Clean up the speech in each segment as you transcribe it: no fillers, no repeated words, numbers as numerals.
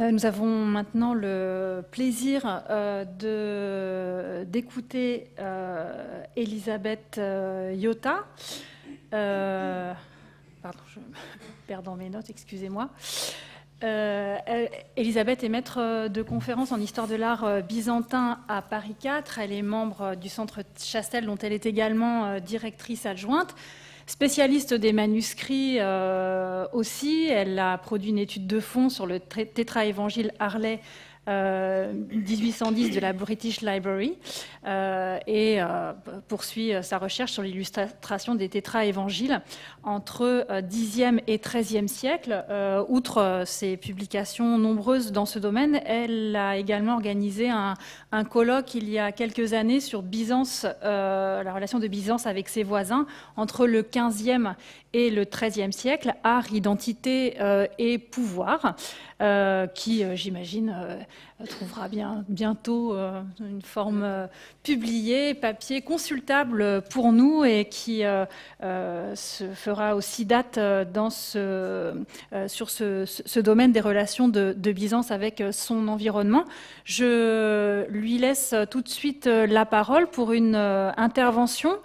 Nous avons maintenant le plaisir d'écouter Elisabeth Iota. Pardon, je me perds dans mes notes, excusez-moi. Elisabeth est maître de conférences en histoire de l'art byzantin à Paris 4. Elle est membre du Centre Chastel, dont elle est également directrice adjointe. Spécialiste des manuscrits aussi, elle a produit une étude de fond sur le tétraévangile Harley 1810 de la British Library et poursuit sa recherche sur l'illustration des tétraévangiles entre 10e et 13e siècle. Outre ses publications nombreuses dans ce domaine, elle a également organisé un colloque il y a quelques années sur Byzance, la relation de Byzance avec ses voisins entre le 15e et le XIIIe siècle, art, identité et pouvoir, qui, j'imagine, trouvera bientôt une forme publiée, papier, consultable pour nous et qui se fera aussi date sur ce domaine des relations de Byzance avec son environnement. Je lui laisse tout de suite la parole pour une intervention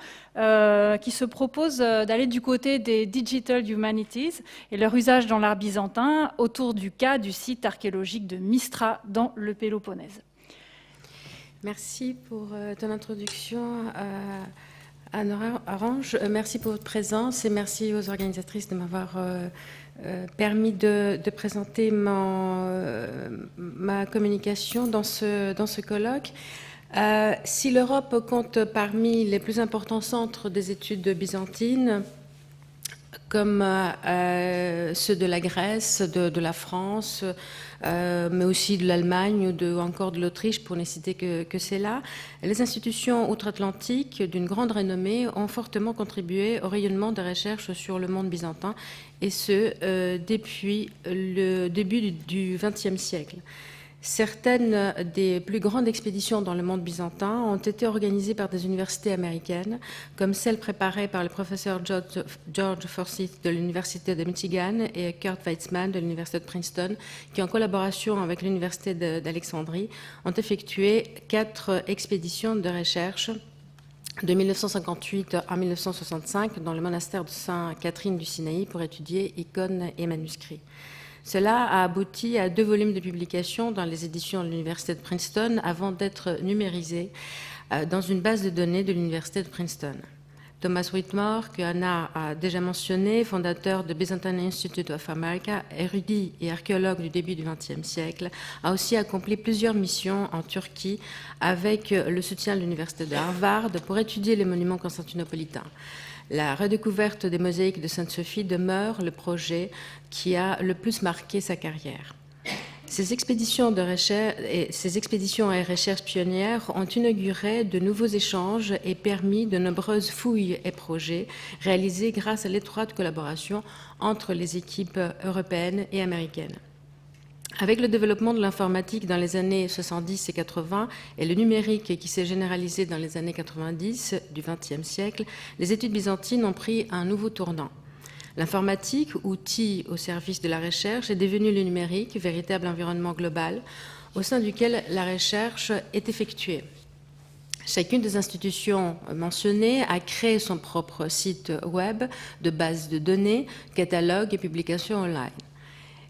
qui se propose d'aller du côté des Digital Humanities et leur usage dans l'art byzantin autour du cas du site archéologique de Mistra dans le Péloponnèse. Merci pour ton introduction, Anne Arrange. Merci pour votre présence et merci aux organisatrices de m'avoir permis de présenter ma communication dans ce colloque. Si l'Europe compte parmi les plus importants centres des études byzantines, comme ceux de la Grèce, de la France, mais aussi de l'Allemagne ou encore de l'Autriche, pour ne citer que celles-là, les institutions outre-Atlantique d'une grande renommée ont fortement contribué au rayonnement des recherches sur le monde byzantin, et ce, depuis le début du XXe siècle. Certaines des plus grandes expéditions dans le monde byzantin ont été organisées par des universités américaines, comme celle préparée par le professeur George Forsyth de l'Université de Michigan et Kurt Weitzman de l'Université de Princeton, qui, en collaboration avec l'Université d'Alexandrie, ont effectué 4 expéditions de recherche de 1958 à 1965 dans le monastère de Sainte-Catherine du Sinaï pour étudier icônes et manuscrits. Cela a abouti à 2 volumes de publications dans les éditions de l'Université de Princeton avant d'être numérisés dans une base de données de l'Université de Princeton. Thomas Whitmore, que Anna a déjà mentionné, fondateur de Byzantine Institute of America, érudit et archéologue du début du XXe siècle, a aussi accompli plusieurs missions en Turquie avec le soutien de l'Université de Harvard pour étudier les monuments constantinopolitains. La redécouverte des mosaïques de Sainte-Sophie demeure le projet qui a le plus marqué sa carrière. Ces expéditions et recherches pionnières ont inauguré de nouveaux échanges et permis de nombreuses fouilles et projets réalisés grâce à l'étroite collaboration entre les équipes européennes et américaines. Avec le développement de l'informatique dans les années 70 et 80 et le numérique qui s'est généralisé dans les années 90 du XXe siècle, les études byzantines ont pris un nouveau tournant. L'informatique, outil au service de la recherche, est devenu le numérique, véritable environnement global au sein duquel la recherche est effectuée. Chacune des institutions mentionnées a créé son propre site web de base de données, catalogue et publications online.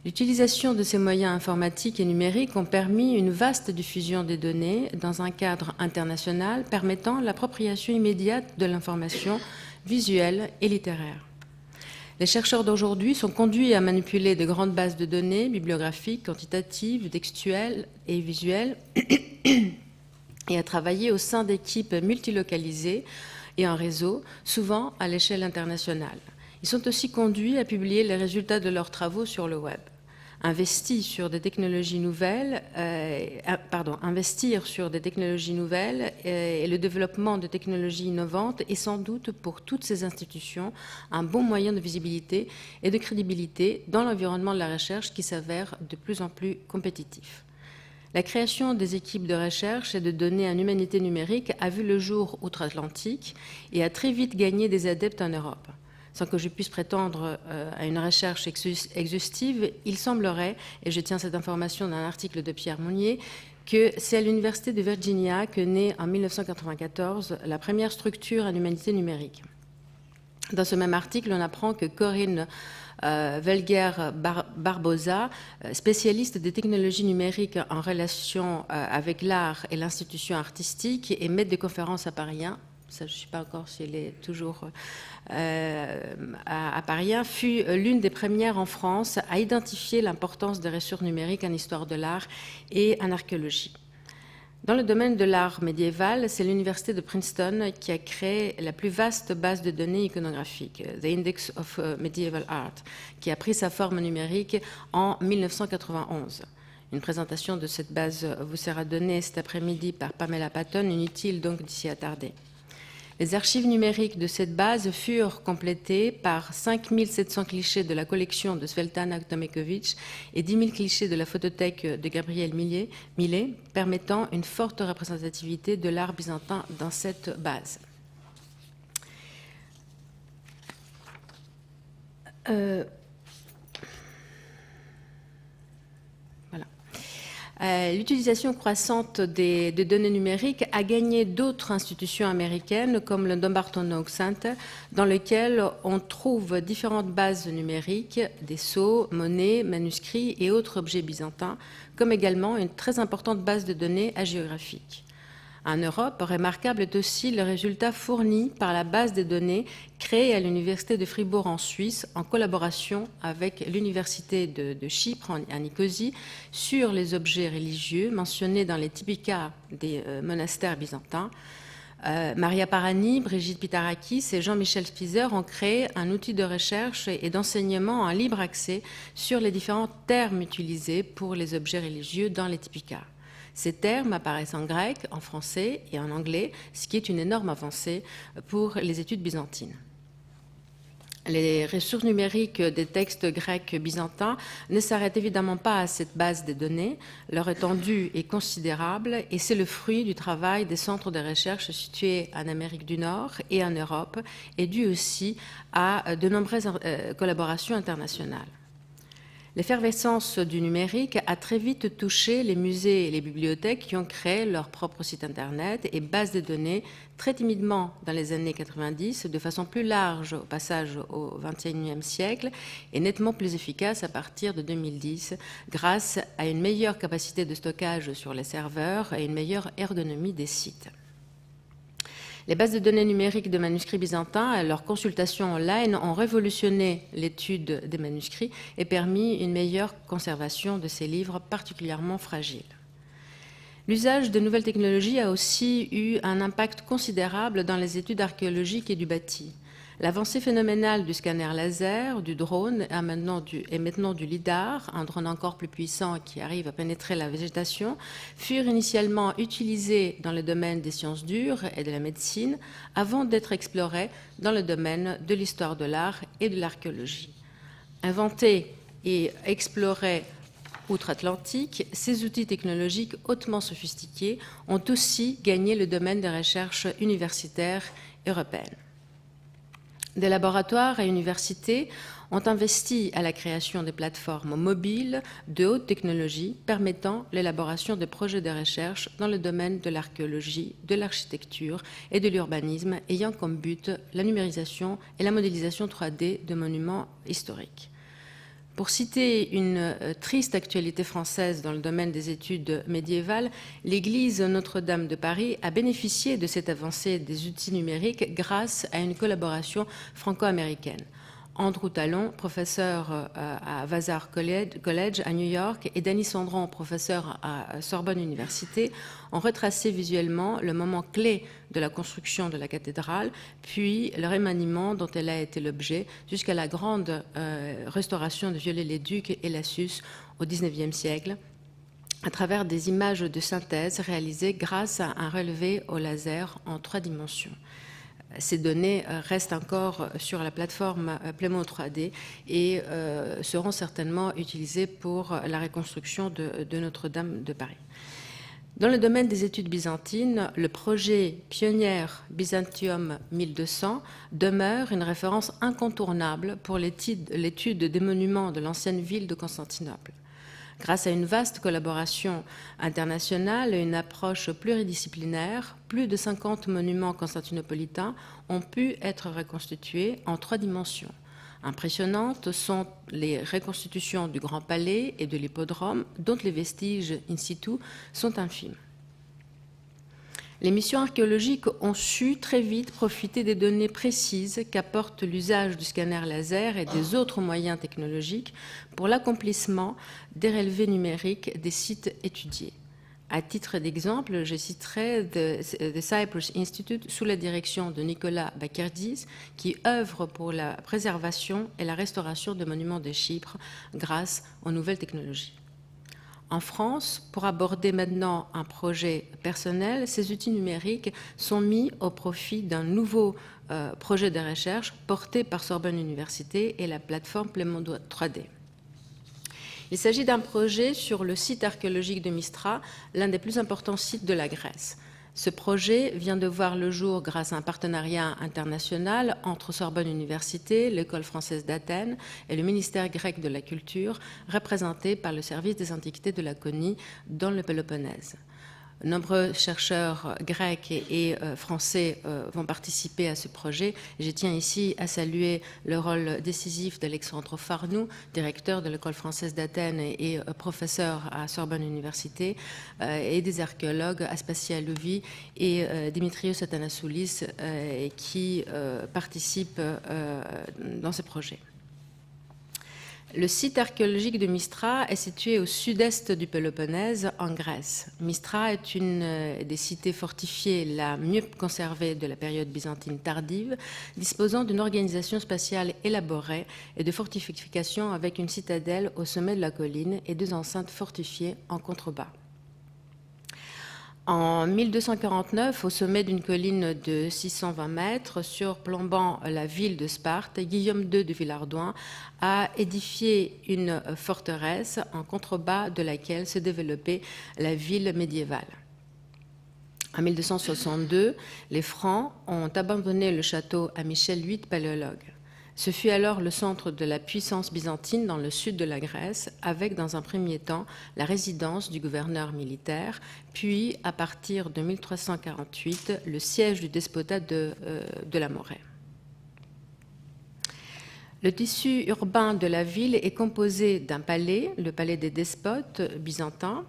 L'utilisation de ces moyens informatiques et numériques ont permis une vaste diffusion des données dans un cadre international permettant l'appropriation immédiate de l'information visuelle et littéraire. Les chercheurs d'aujourd'hui sont conduits à manipuler de grandes bases de données bibliographiques, quantitatives, textuelles et visuelles et à travailler au sein d'équipes multilocalisées et en réseau, souvent à l'échelle internationale. Ils sont aussi conduits à publier les résultats de leurs travaux sur le web. Investir sur des technologies nouvelles et le développement de technologies innovantes est sans doute pour toutes ces institutions un bon moyen de visibilité et de crédibilité dans l'environnement de la recherche qui s'avère de plus en plus compétitif. La création des équipes de recherche et de données en humanité numérique a vu le jour outre-Atlantique et a très vite gagné des adeptes en Europe. Sans que je puisse prétendre à une recherche exhaustive, il semblerait, et je tiens cette information d'un article de Pierre Mounier, que c'est à l'Université de Virginia que naît en 1994 la première structure en humanité numérique. Dans ce même article, on apprend que Corinne Velguer-Barbosa, spécialiste des technologies numériques en relation avec l'art et l'institution artistique et maître de conférences à Paris 1, ça je ne sais pas encore si elle est toujours à Paris 1, fut l'une des premières en France à identifier l'importance des ressources numériques en histoire de l'art et en archéologie. Dans le domaine de l'art médiéval, c'est l'université de Princeton qui a créé la plus vaste base de données iconographiques, The Index of Medieval Art, qui a pris sa forme numérique en 1991. Une présentation de cette base vous sera donnée cet après-midi par Pamela Patton, inutile donc d'y s'y attarder. Les archives numériques de cette base furent complétées par 5700 clichés de la collection de Svetlana Tomakovitch et 10 000 clichés de la photothèque de Gabriel Millet, permettant une forte représentativité de l'art byzantin dans cette base. L'utilisation croissante des données numériques a gagné d'autres institutions américaines comme le Dumbarton Oaks Center, dans lequel on trouve différentes bases numériques, des sceaux, monnaies, manuscrits et autres objets byzantins, comme également une très importante base de données hagiographiques. En Europe, remarquable est aussi le résultat fourni par la base de données créée à l'Université de Fribourg en Suisse en collaboration avec l'Université de Chypre en Nicosie sur les objets religieux mentionnés dans les typicas des monastères byzantins. Maria Parani, Brigitte Pitarakis et Jean-Michel Spizer ont créé un outil de recherche et d'enseignement en libre accès sur les différents termes utilisés pour les objets religieux dans les typicas. Ces termes apparaissent en grec, en français et en anglais, ce qui est une énorme avancée pour les études byzantines. Les ressources numériques des textes grecs byzantins ne s'arrêtent évidemment pas à cette base de données. Leur étendue est considérable et c'est le fruit du travail des centres de recherche situés en Amérique du Nord et en Europe et dû aussi à de nombreuses collaborations internationales. L'effervescence du numérique a très vite touché les musées et les bibliothèques qui ont créé leur propre site internet et base de données très timidement dans les années 90, de façon plus large au passage au XXIe siècle et nettement plus efficace à partir de 2010 grâce à une meilleure capacité de stockage sur les serveurs et une meilleure ergonomie des sites. Les bases de données numériques de manuscrits byzantins et leur consultation online ont révolutionné l'étude des manuscrits et permis une meilleure conservation de ces livres particulièrement fragiles. L'usage de nouvelles technologies a aussi eu un impact considérable dans les études archéologiques et du bâti. L'avancée phénoménale du scanner laser, du drone et maintenant du lidar, un drone encore plus puissant qui arrive à pénétrer la végétation, furent initialement utilisés dans le domaine des sciences dures et de la médecine avant d'être explorés dans le domaine de l'histoire de l'art et de l'archéologie. Inventés et explorés outre-Atlantique, ces outils technologiques hautement sophistiqués ont aussi gagné le domaine des recherches universitaires européennes. Des laboratoires et universités ont investi à la création de plateformes mobiles de haute technologie permettant l'élaboration de projets de recherche dans le domaine de l'archéologie, de l'architecture et de l'urbanisme ayant comme but la numérisation et la modélisation 3D de monuments historiques. Pour citer une triste actualité française dans le domaine des études médiévales, l'église Notre-Dame de Paris a bénéficié de cette avancée des outils numériques grâce à une collaboration franco-américaine. Andrew Talon, professeur à Vassar College à New York, et Danny Sandron, professeur à Sorbonne Université, ont retracé visuellement le moment clé de la construction de la cathédrale, puis le remaniement dont elle a été l'objet, jusqu'à la grande restauration de Viollet-les-Ducs et Lassus au XIXe siècle, à travers des images de synthèse réalisées grâce à un relevé au laser en 3 dimensions. Ces données restent encore sur la plateforme Plémo 3D et seront certainement utilisées pour la reconstruction de Notre-Dame de Paris. Dans le domaine des études byzantines, le projet Pionnière Byzantium 1200 demeure une référence incontournable pour l'étude des monuments de l'ancienne ville de Constantinople. Grâce à une vaste collaboration internationale et une approche pluridisciplinaire, plus de 50 monuments constantinopolitains ont pu être reconstitués en 3 dimensions. Impressionnantes sont les reconstitutions du Grand Palais et de l'hippodrome, dont les vestiges in situ sont infimes. Les missions archéologiques ont su très vite profiter des données précises qu'apporte l'usage du scanner laser et des autres moyens technologiques pour l'accomplissement des relevés numériques des sites étudiés. À titre d'exemple, je citerai The Cyprus Institute sous la direction de Nicolas Bakerdis, qui œuvre pour la préservation et la restauration des monuments de Chypre grâce aux nouvelles technologies. En France, pour aborder maintenant un projet personnel, ces outils numériques sont mis au profit d'un nouveau projet de recherche porté par Sorbonne Université et la plateforme Playmondo 3D. Il s'agit d'un projet sur le site archéologique de Mystra, l'un des plus importants sites de la Grèce. Ce projet vient de voir le jour grâce à un partenariat international entre Sorbonne Université, l'École française d'Athènes et le ministère grec de la Culture, représenté par le service des Antiquités de Laconie dans le Péloponnèse. Nombreux chercheurs grecs et français vont participer à ce projet. Je tiens ici à saluer le rôle décisif d'Alexandre Farnou, directeur de l'École française d'Athènes et professeur à Sorbonne Université, et des archéologues Aspasia Louvi et Dimitrios Athanasoulis qui participent dans ce projet. Le site archéologique de Mystra est situé au sud-est du Péloponnèse, en Grèce. Mystra est une des cités fortifiées la mieux conservée de la période byzantine tardive, disposant d'une organisation spatiale élaborée et de fortifications avec une citadelle au sommet de la colline et 2 enceintes fortifiées en contrebas. En 1249, au sommet d'une colline de 620 mètres, surplombant la ville de Sparte, Guillaume II de Villardouin a édifié une forteresse en contrebas de laquelle se développait la ville médiévale. En 1262, les Francs ont abandonné le château à Michel VIII, paléologue. Ce fut alors le centre de la puissance byzantine dans le sud de la Grèce, avec dans un premier temps la résidence du gouverneur militaire, puis à partir de 1348 le siège du despotat de la Morée. Le tissu urbain de la ville est composé d'un palais, le palais des despotes byzantins,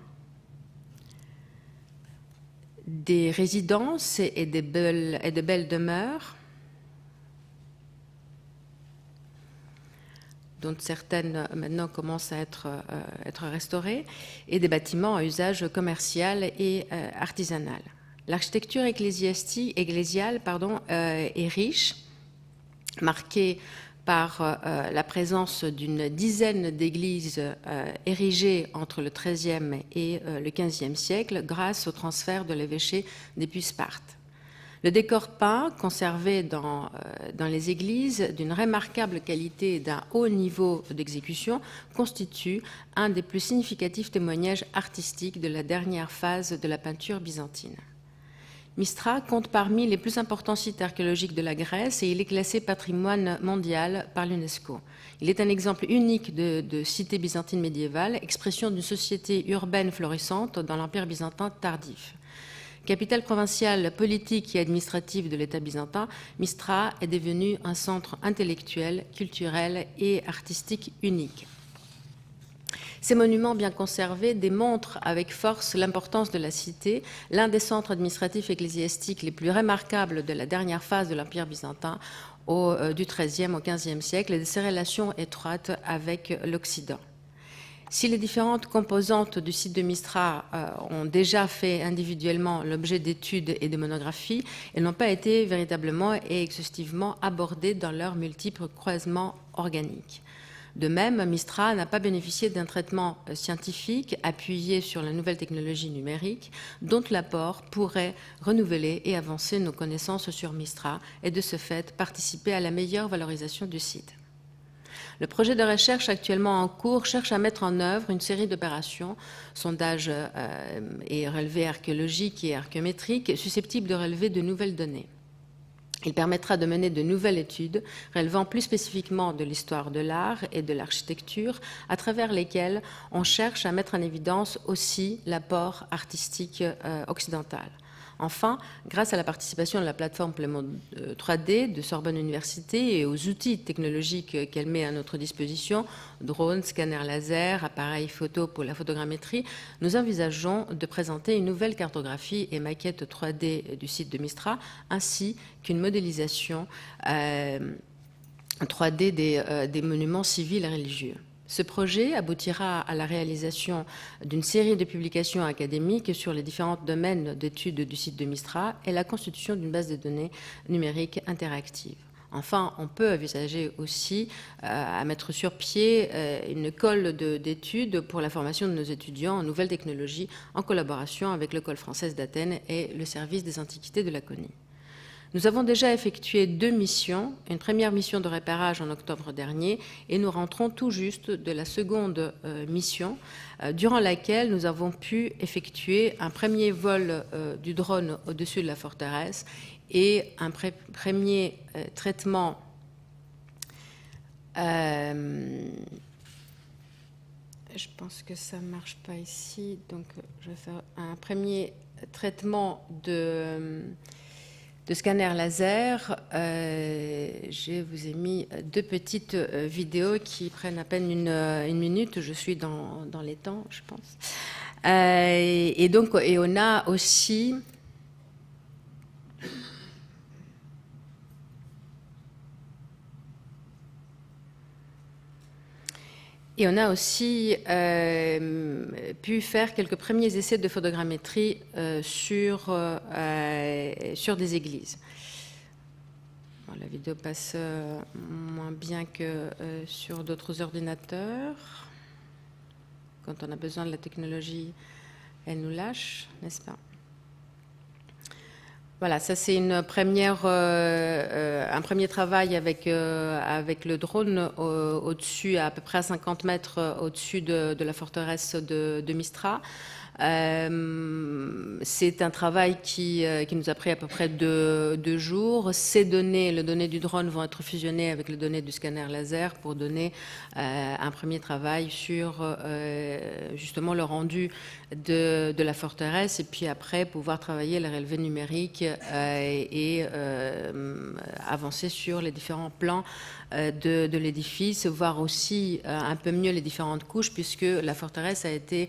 des résidences et de belles demeures, dont certaines maintenant commencent à être restaurées, et des bâtiments à usage commercial et artisanal. L'architecture ecclésiale est riche, marquée par la présence d'une dizaine d'églises érigées entre le XIIIe et le XVe siècle grâce au transfert de l'évêché depuis Sparte. Le décor peint, conservé dans les églises, d'une remarquable qualité et d'un haut niveau d'exécution, constitue un des plus significatifs témoignages artistiques de la dernière phase de la peinture byzantine. Mystra compte parmi les plus importants sites archéologiques de la Grèce et il est classé patrimoine mondial par l'UNESCO. Il est un exemple unique de cité byzantine médiévale, expression d'une société urbaine florissante dans l'Empire byzantin tardif. Capitale provinciale politique et administrative de l'État byzantin, Mystra est devenue un centre intellectuel, culturel et artistique unique. Ces monuments bien conservés démontrent avec force l'importance de la cité, l'un des centres administratifs ecclésiastiques les plus remarquables de la dernière phase de l'Empire byzantin du XIIIe au XVe siècle et de ses relations étroites avec l'Occident. Si les différentes composantes du site de Mystra ont déjà fait individuellement l'objet d'études et de monographies, elles n'ont pas été véritablement et exhaustivement abordées dans leurs multiples croisements organiques. De même, Mystra n'a pas bénéficié d'un traitement scientifique appuyé sur la nouvelle technologie numérique, dont l'apport pourrait renouveler et avancer nos connaissances sur Mystra et de ce fait participer à la meilleure valorisation du site. Le projet de recherche actuellement en cours cherche à mettre en œuvre une série d'opérations, sondages et relevés archéologiques et archéométriques, susceptibles de relever de nouvelles données. Il permettra de mener de nouvelles études relevant plus spécifiquement de l'histoire de l'art et de l'architecture, à travers lesquelles on cherche à mettre en évidence aussi l'apport artistique occidental. Enfin, grâce à la participation de la plateforme Plémo 3D de Sorbonne Université et aux outils technologiques qu'elle met à notre disposition, drones, scanners laser, appareils photo pour la photogrammétrie, nous envisageons de présenter une nouvelle cartographie et maquette 3D du site de Mistra, ainsi qu'une modélisation 3D des monuments civils et religieux. Ce projet aboutira à la réalisation d'une série de publications académiques sur les différents domaines d'études du site de Mistra et la constitution d'une base de données numérique interactive. Enfin, on peut envisager aussi à mettre sur pied une école d'études pour la formation de nos étudiants en nouvelles technologies en collaboration avec l'école française d'Athènes et le service des antiquités de Laconie. Nous avons déjà effectué 2 missions, une première mission de repérage en octobre dernier et nous rentrons tout juste de la seconde mission durant laquelle nous avons pu effectuer un premier vol du drone au-dessus de la forteresse et un premier traitement je pense que ça ne marche pas ici, donc je vais faire un premier traitement de scanner laser. Je vous ai mis 2 petites vidéos qui prennent à peine une minute. Je suis dans les temps, je pense. Et on a aussi pu faire quelques premiers essais de photogrammétrie sur des églises. Bon, la vidéo passe moins bien que sur d'autres ordinateurs. Quand on a besoin de la technologie, elle nous lâche, n'est-ce pas? Voilà, ça c'est un premier travail avec le drone au-dessus, à peu près à 50 mètres au-dessus de la forteresse de Mistra. C'est un travail qui nous a pris à peu près 2 jours. Ces données, les données du drone vont être fusionnées avec les données du scanner laser pour donner un premier travail sur justement le rendu de la forteresse et puis après pouvoir travailler les relevés numériques et avancer sur les différents plans de l'édifice, voir aussi un peu mieux les différentes couches puisque la forteresse a été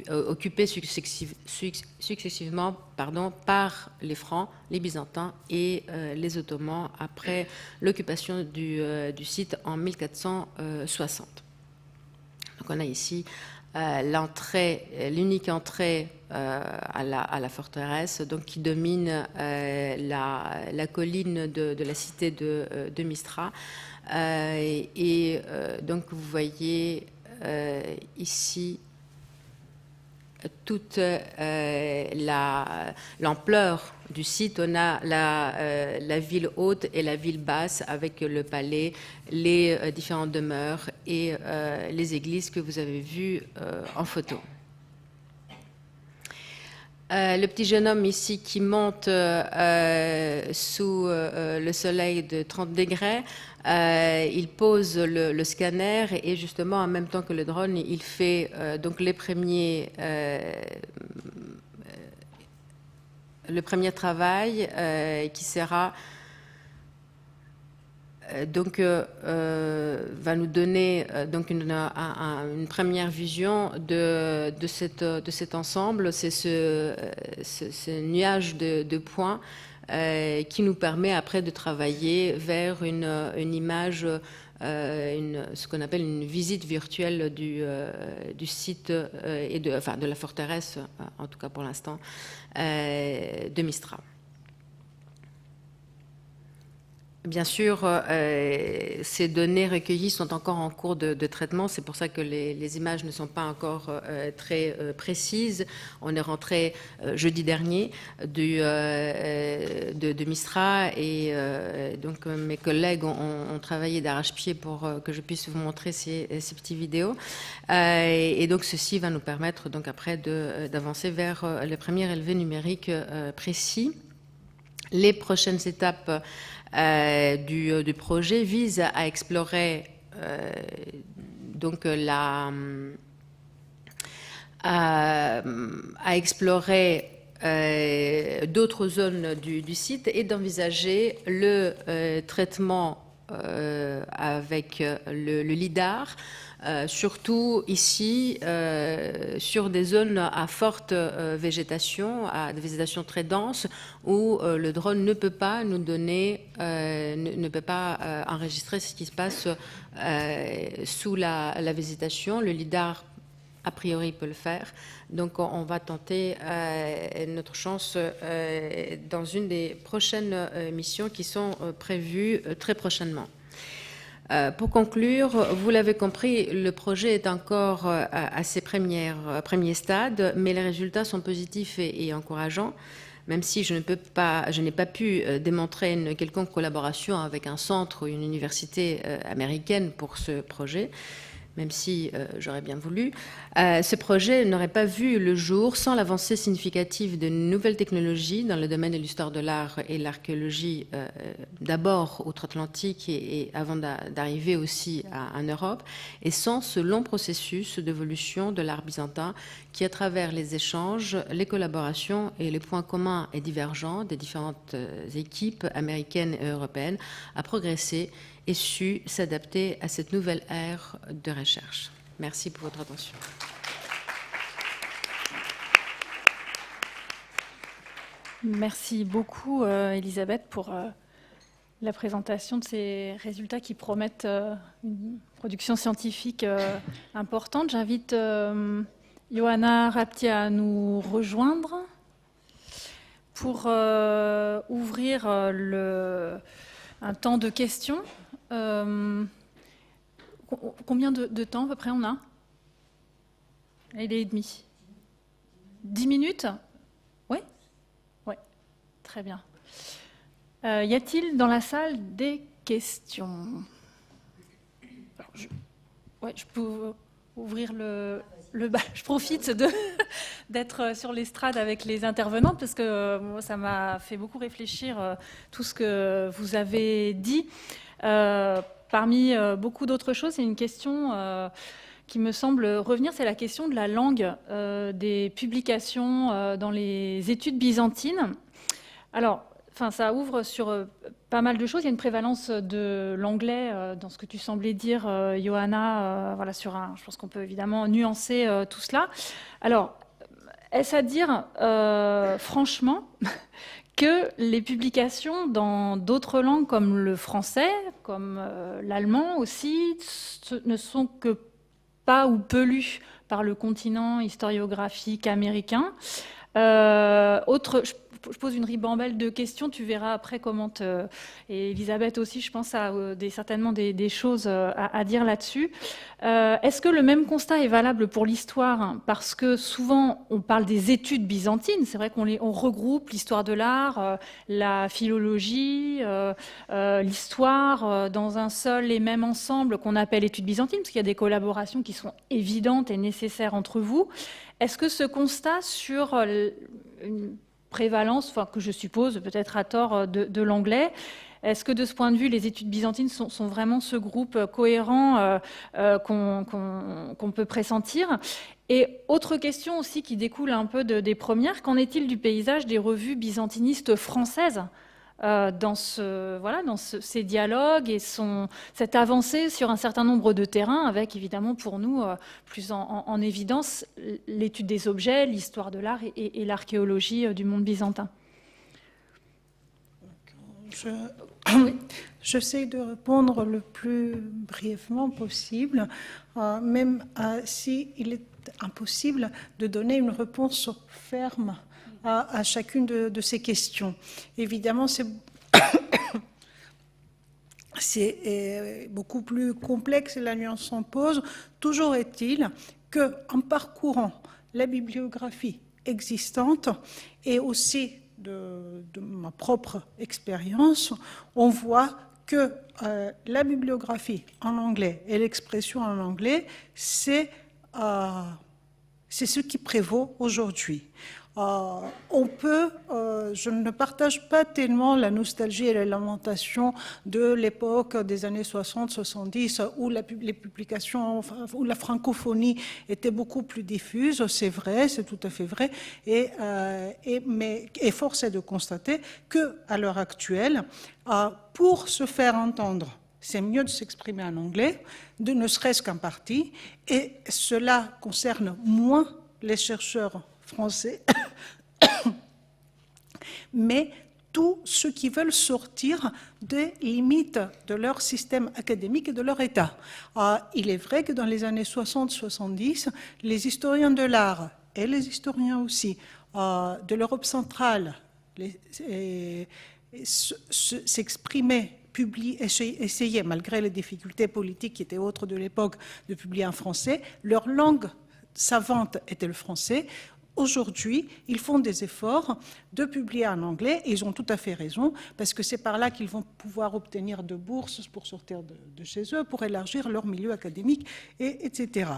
occupée successivement par les Francs, les Byzantins et les Ottomans après l'occupation du site en 1460. Donc on a ici l'unique entrée à la forteresse, donc qui domine la colline de la cité de Mistra. Donc vous voyez ici toute l'ampleur du site. On a la ville haute et la ville basse avec le palais, les différentes demeures et les églises que vous avez vues en photo. Le petit jeune homme ici qui monte sous le soleil de 30 degrés, il pose le scanner et justement en même temps que le drone, il fait donc le premier travail qui sera va nous donner donc une première vision de cet ensemble. C'est ce nuage de points qui nous permet après de travailler vers une image, ce qu'on appelle une visite virtuelle du site et de la forteresse, en tout cas pour l'instant, de Mistra. Bien sûr, ces données recueillies sont encore en cours de traitement. C'est pour ça que les images ne sont pas encore très précises. On est rentré jeudi dernier de Mistra et donc mes collègues ont travaillé d'arrache-pied pour que je puisse vous montrer ces petites vidéos. Et donc ceci va nous permettre donc après d'avancer vers les premiers relevés numériques précis. Les prochaines étapes du projet vise à explorer donc à explorer d'autres zones du site et d'envisager le traitement avec le LIDAR, surtout ici sur des zones à forte végétation, à des végétations très denses, où le drone ne peut pas nous donner, ne peut pas enregistrer ce qui se passe sous la végétation. Le LIDAR a priori peut le faire, donc on va tenter notre chance dans une des prochaines missions qui sont prévues très prochainement. Pour conclure, vous l'avez compris, le projet est encore à ses premiers stades, mais les résultats sont positifs et encourageants, même si je n'ai pas pu démontrer une quelconque collaboration avec un centre ou une université américaine pour ce projet, même si j'aurais bien voulu. Ce projet n'aurait pas vu le jour sans l'avancée significative de nouvelles technologies dans le domaine de l'histoire de l'art et l'archéologie, d'abord outre-Atlantique et avant d'arriver aussi en Europe, et sans ce long processus d'évolution de l'art byzantin qui, à travers les échanges, les collaborations et les points communs et divergents des différentes équipes américaines et européennes, a progressé et su s'adapter à cette nouvelle ère de recherche. Merci pour votre attention. Merci beaucoup, Elisabeth, pour la présentation de ces résultats qui promettent une production scientifique importante. J'invite Johanna Rapti à nous rejoindre pour ouvrir un temps de questions. Combien de temps à peu près on a? Il est et demi. 10 minutes? Oui? Oui, très bien. Y a-t-il dans la salle des questions? Alors, je peux ouvrir le bal. Je profite d'être sur l'estrade avec les intervenantes parce que moi, ça m'a fait beaucoup réfléchir tout ce que vous avez dit. Parmi beaucoup d'autres choses, c'est une question qui me semble revenir, c'est la question de la langue des publications dans les études byzantines. Alors, ça ouvre sur pas mal de choses. Il y a une prévalence de l'anglais dans ce que tu semblais dire, Johanna. Voilà, je pense qu'on peut évidemment nuancer tout cela. Alors, est-ce à dire, franchement, que les publications dans d'autres langues comme le français, comme l'allemand aussi, ne sont que pas ou peu lues par le continent historiographique américain? Je pose une ribambelle de questions, tu verras après comment et Elisabeth aussi, je pense, a certainement des choses à dire là-dessus. Est-ce que le même constat est valable pour l'histoire? Parce que souvent, on parle des études byzantines. C'est vrai qu'on regroupe l'histoire de l'art, la philologie, l'histoire dans un seul et même ensemble qu'on appelle études byzantines, parce qu'il y a des collaborations qui sont évidentes et nécessaires entre vous. Est-ce que ce constat sur une prévalence, que je suppose peut-être à tort, de l'anglais, est-ce que de ce point de vue, les études byzantines sont vraiment ce groupe cohérent qu'on peut pressentir? Et autre question aussi qui découle un peu des premières, qu'en est-il du paysage des revues byzantinistes françaises dans ces dialogues et cette avancée sur un certain nombre de terrains, avec évidemment pour nous plus en évidence l'étude des objets, l'histoire de l'art et l'archéologie du monde byzantin? J'essaie de répondre le plus brièvement possible, même s'il est impossible de donner une réponse ferme à chacune de ces questions. Évidemment, c'est beaucoup plus complexe et la nuance s'impose. Toujours est-il qu'en parcourant la bibliographie existante et aussi de ma propre expérience, on voit que la bibliographie en anglais et l'expression en anglais, c'est ce qui prévaut aujourd'hui. Je ne partage pas tellement la nostalgie et la lamentation de l'époque des années 60-70 où les publications, où la francophonie était beaucoup plus diffuse. C'est vrai, c'est tout à fait vrai. Mais force est de constater qu'à l'heure actuelle, pour se faire entendre, c'est mieux de s'exprimer en anglais, ne serait-ce qu'en partie, et cela concerne moins les chercheurs français, mais tous ceux qui veulent sortir des limites de leur système académique et de leur État. Il est vrai que dans les années 60-70, les historiens de l'art et les historiens aussi de l'Europe centrale s'exprimaient, essayaient, malgré les difficultés politiques qui étaient autres de l'époque, de publier en français. Leur langue savante était le français. Aujourd'hui, ils font des efforts de publier en anglais, et ils ont tout à fait raison, parce que c'est par là qu'ils vont pouvoir obtenir de bourses pour sortir de chez eux, pour élargir leur milieu académique, etc.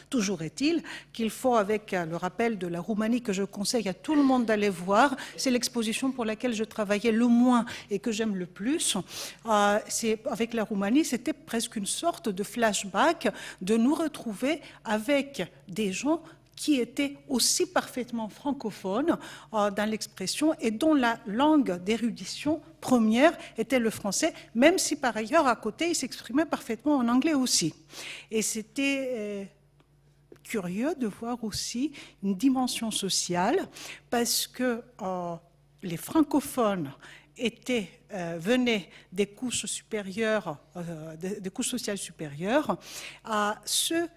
Toujours est-il qu'il faut, avec le rappel de la Roumanie que je conseille à tout le monde d'aller voir, c'est l'exposition pour laquelle je travaillais le moins et que j'aime le plus. Avec la Roumanie, c'était presque une sorte de flashback de nous retrouver avec des gens qui étaient aussi parfaitement francophones dans l'expression et dont la langue d'érudition première était le français, même si par ailleurs, à côté, ils s'exprimaient parfaitement en anglais aussi. Et c'était curieux de voir aussi une dimension sociale, parce que les francophones venaient des couches supérieures, des couches sociales supérieures, à ceux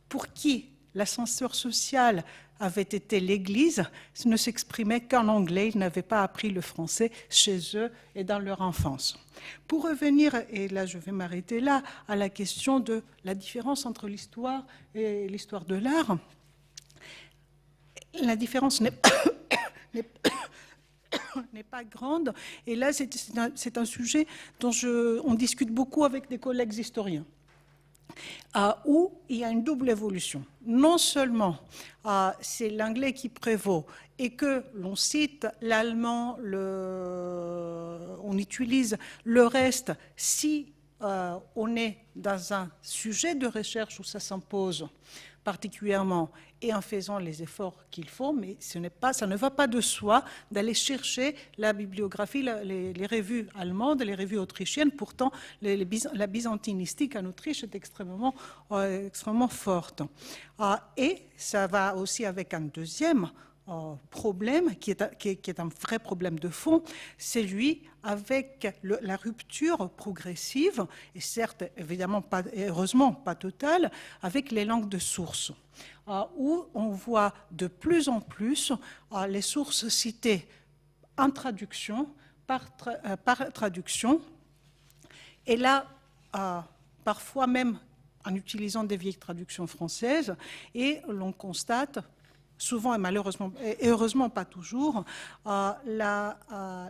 pour qui l'ascenseur social avait été l'Église, ne s'exprimaient qu'en anglais, ils n'avaient pas appris le français chez eux et dans leur enfance. Pour revenir, et là je vais m'arrêter là, à la question de la différence entre l'histoire et l'histoire de l'art, la différence n'est pas grande, et là c'est un sujet dont on discute beaucoup avec des collègues historiens. Où il y a une double évolution. Non seulement c'est l'anglais qui prévaut et que l'on cite l'allemand, on utilise le reste si on est dans un sujet de recherche où ça s'impose particulièrement et en faisant les efforts qu'il faut, mais ça ne va pas de soi d'aller chercher la bibliographie, les revues allemandes, les revues autrichiennes. Pourtant, la byzantinistique en Autriche est extrêmement forte. Et ça va aussi avec un deuxième problème, qui est un vrai problème de fond, c'est lui avec la rupture progressive, et certes, évidemment, heureusement pas totale, avec les langues de source, où on voit de plus en plus les sources citées en traduction, par traduction, et là, parfois même en utilisant des vieilles traductions françaises, et l'on constate souvent et malheureusement, et heureusement pas toujours,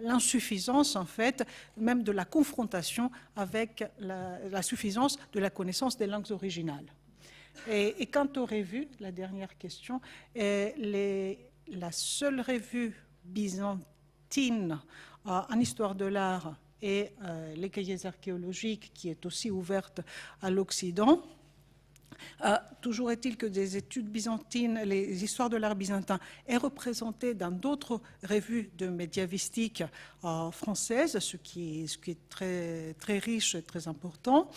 l'insuffisance en fait, même de la confrontation avec la suffisance de la connaissance des langues originales. Et quant aux revues, la dernière question, la seule revue byzantine en histoire de l'art est les cahiers archéologiques, qui est aussi ouverte à l'Occident. Toujours est-il que des études byzantines, les histoires de l'art byzantin, est représentée dans d'autres revues de médiavistique françaises, ce qui est très, très riche et très important.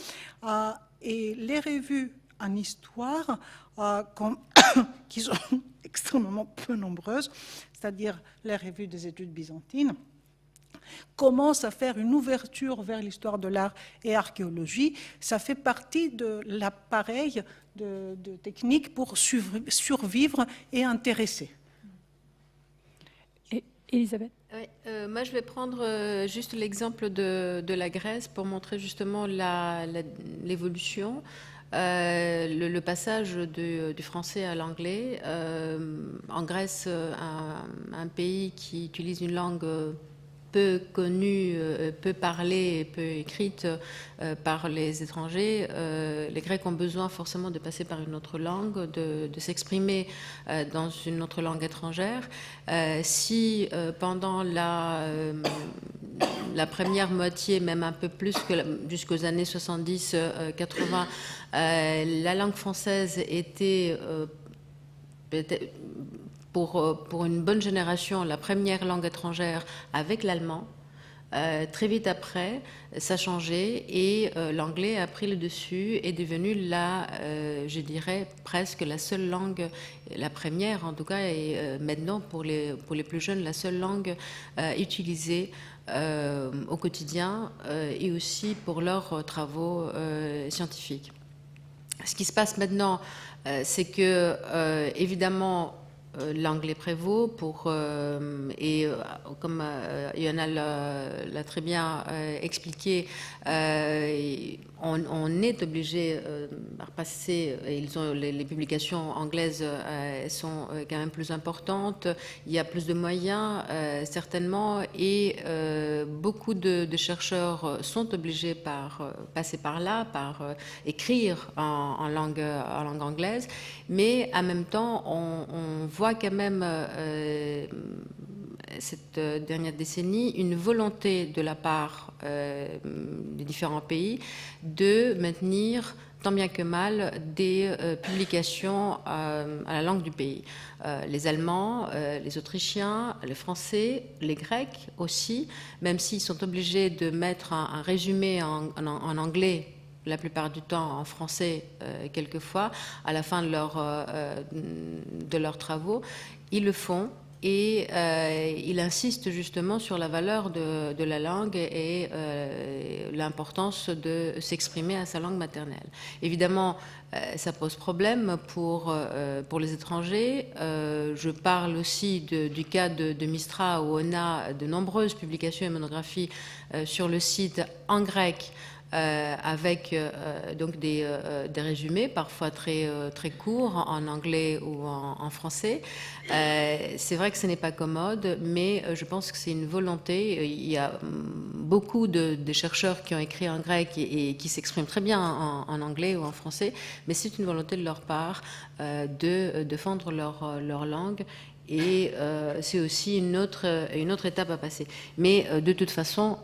Et les revues en histoire, qui sont extrêmement peu nombreuses, c'est-à-dire les revues des études byzantines, commence à faire une ouverture vers l'histoire de l'art et archéologie. Ça fait partie de l'appareil de techniques pour survivre et intéresser. Et Elisabeth, Oui, moi, je vais prendre juste l'exemple de la Grèce pour montrer justement l'évolution. Le passage du français à l'anglais. En Grèce, un pays qui utilise une langue peu connue, peu parlée et peu écrite par les étrangers, les Grecs ont besoin forcément de passer par une autre langue, de s'exprimer dans une autre langue étrangère. Si pendant la première moitié, même un peu plus que jusqu'aux années 70-80, la langue française était pour une bonne génération la première langue étrangère avec l'allemand. Très vite après, ça a changé et l'anglais a pris le dessus et est devenu je dirais, presque la seule langue, la première en tout cas, et maintenant pour les plus jeunes, la seule langue utilisée au quotidien et aussi pour leurs travaux scientifiques. Ce qui se passe maintenant, c'est que, évidemment, l'anglais prévaut et comme Yona l'a très bien expliqué, on est obligé de repasser, les publications anglaises sont quand même plus importantes, il y a plus de moyens certainement, et beaucoup de chercheurs sont obligés passer par là, par écrire en langue anglaise, mais en même temps on voit quand même cette dernière décennie une volonté de la part des différents pays de maintenir tant bien que mal des publications à la langue du pays. Les Allemands, les Autrichiens, les Français, les Grecs aussi, même s'ils sont obligés de mettre un résumé en anglais la plupart du temps en français, quelquefois, à la fin de leurs travaux, ils le font et ils insistent justement sur la valeur de la langue et l'importance de s'exprimer à sa langue maternelle. Évidemment, ça pose problème pour les étrangers. Je parle aussi du cas de Mistra, où on a de nombreuses publications et monographies sur le site en grec, avec donc des résumés parfois très courts en anglais ou en français. C'est vrai que ce n'est pas commode, mais je pense que c'est une volonté. Il y a beaucoup de chercheurs qui ont écrit en grec et qui s'expriment très bien en anglais ou en français, mais c'est une volonté de leur part de défendre leur langue. Et c'est aussi une autre étape à passer. Mais de toute façon,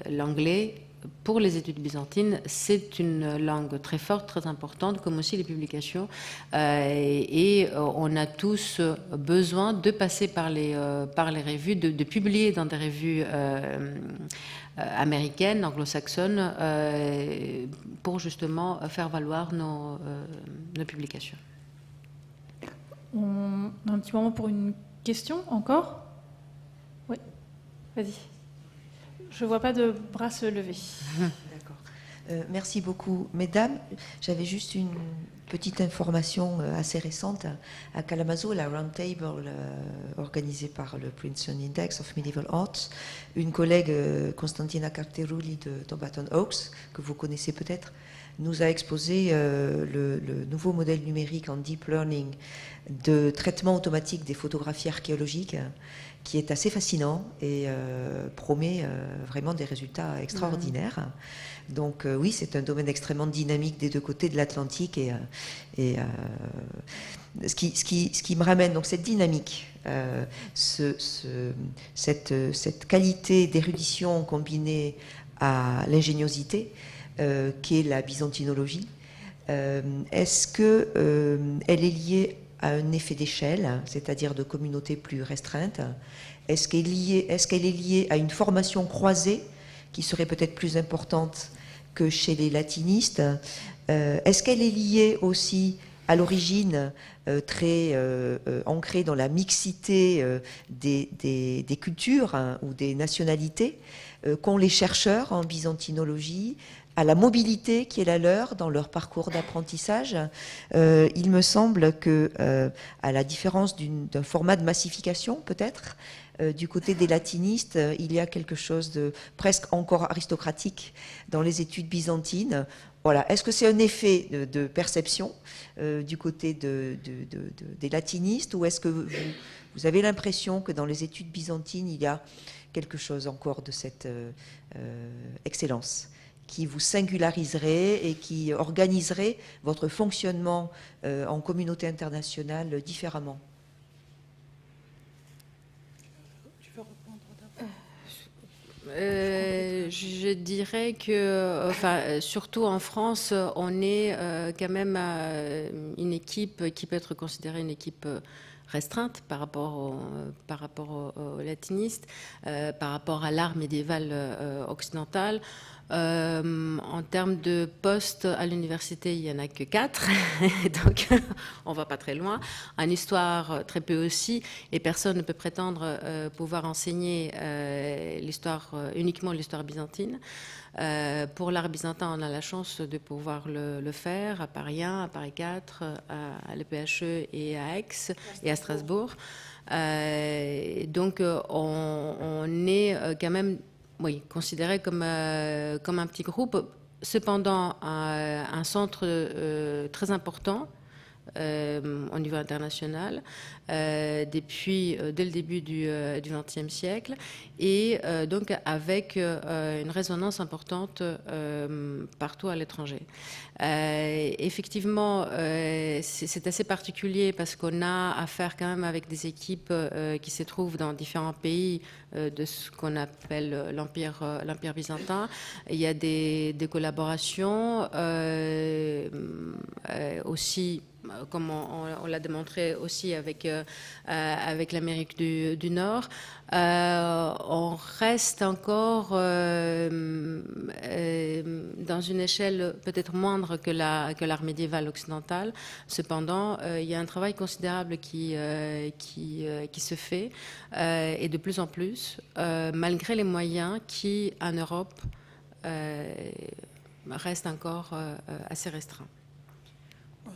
l'anglais, pour les études byzantines, c'est une langue très forte, très importante, comme aussi les publications. Et on a tous besoin de passer par les revues, de publier dans des revues américaines, anglo-saxonnes, pour justement faire valoir nos publications. On a un petit moment pour une question encore ? Oui, vas-y. Je ne vois pas de bras se lever. D'accord. Merci beaucoup. Mesdames, j'avais juste une petite information assez récente. À Kalamazoo, la Roundtable organisée par le Princeton Index of Medieval Arts, une collègue, Constantina Carterulli de Dumbarton Oaks, que vous connaissez peut-être, nous a exposé le nouveau modèle numérique en deep learning de traitement automatique des photographies archéologiques, qui est assez fascinant et promet vraiment des résultats extraordinaires. Donc oui, c'est un domaine extrêmement dynamique des deux côtés de l'Atlantique et ce qui me ramène, donc cette dynamique, cette qualité d'érudition combinée à l'ingéniosité qu'est la byzantinologie, est-ce qu'elle est liée à un effet d'échelle, c'est-à-dire de communautés plus restreintes? Est-ce qu'elle est liée à une formation croisée qui serait peut-être plus importante que chez les latinistes? Est-ce qu'elle est liée aussi à l'origine très ancrée dans la mixité des cultures ou des nationalités qu'ont les chercheurs en byzantinologie, à la mobilité qui est la leur dans leur parcours d'apprentissage? Il me semble que, à la différence d'un format de massification peut-être, Du côté des latinistes, il y a quelque chose de presque encore aristocratique dans les études byzantines. Voilà. Est-ce que c'est un effet de perception du côté des latinistes, ou est-ce que vous avez l'impression que dans les études byzantines, il y a quelque chose encore de cette excellence qui vous singulariserait et qui organiserait votre fonctionnement en communauté internationale différemment? Je dirais que, enfin, surtout en France, on est quand même une équipe qui peut être considérée une équipe restreinte par rapport aux latinistes, par rapport à l'art médiéval occidental. En termes de postes à l'université, il n'y en a que 4, donc on ne va pas très loin. En histoire, très peu aussi, et personne ne peut prétendre pouvoir enseigner uniquement l'histoire byzantine. Pour l'art byzantin, on a la chance de pouvoir le faire à Paris 1, à Paris 4, à l'EPHE et à Aix et à Strasbourg. Donc on est quand même considéré comme un petit groupe. Cependant, un centre très important au niveau international dès le début du XXe siècle, et donc avec une résonance importante partout à l'étranger. Effectivement, c'est assez particulier parce qu'on a affaire quand même avec des équipes qui se trouvent dans différents pays de ce qu'on appelle l'Empire byzantin. Il y a des collaborations aussi, comme on l'a démontré aussi avec l'Amérique du Nord. On reste encore dans une échelle peut-être moindre que l'art médiéval occidental. Cependant, il y a un travail considérable qui se fait, et de plus en plus, malgré les moyens qui, en Europe, restent encore assez restreints.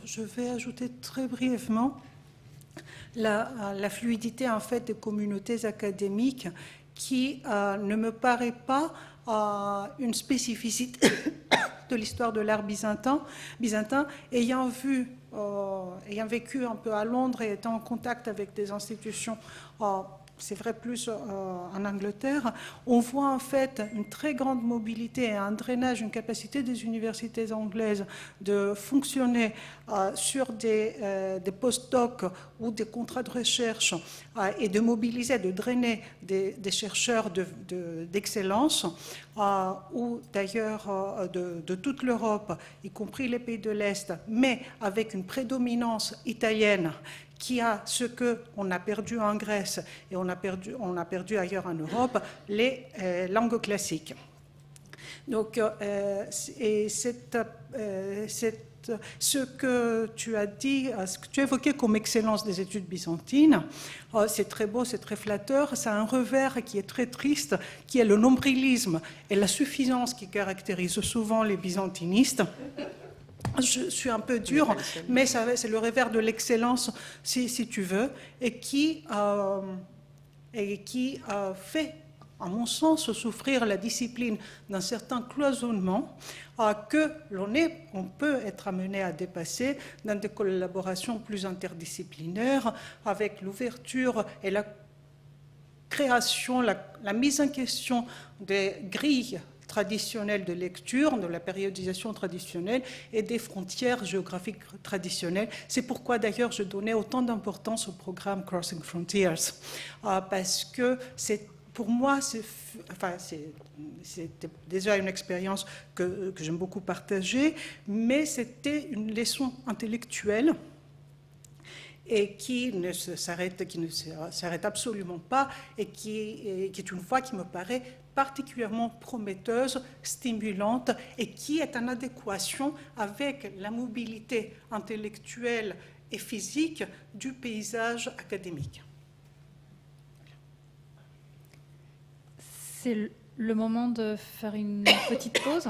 Je vais ajouter très brièvement la fluidité en fait des communautés académiques qui ne me paraît pas une spécificité de l'histoire de l'art byzantin. Ayant vécu un peu à Londres et étant en contact avec des institutions, c'est vrai plus en Angleterre, on voit en fait une très grande mobilité, un drainage, une capacité des universités anglaises de fonctionner sur des post-docs ou des contrats de recherche et de mobiliser, de drainer des chercheurs d'excellence, ou d'ailleurs de toute l'Europe, y compris les pays de l'Est, mais avec une prédominance italienne qui a ce qu'on a perdu en Grèce et on a perdu ailleurs en Europe, les langues classiques. Donc, ce que tu as dit, ce que tu as évoqué comme excellence des études byzantines, c'est très beau, c'est très flatteur. Ça a un revers qui est très triste, qui est le nombrilisme et la suffisance qui caractérisent souvent les byzantinistes. Je suis un peu dure, mais c'est le revers de l'excellence, si tu veux, et qui fait, à mon sens, souffrir la discipline d'un certain cloisonnement que on peut être amené à dépasser dans des collaborations plus interdisciplinaires, avec l'ouverture et la création, la mise en question des grilles traditionnelles de lecture, de la périodisation traditionnelle et des frontières géographiques traditionnelles. C'est pourquoi d'ailleurs je donnais autant d'importance au programme Crossing Frontiers, parce que pour moi, c'était déjà une expérience que j'aime beaucoup partager, mais c'était une leçon intellectuelle et qui ne s'arrête absolument pas, et qui est une voie qui me paraît particulièrement prometteuse, stimulante, et qui est en adéquation avec la mobilité intellectuelle et physique du paysage académique. C'est le moment de faire une petite pause.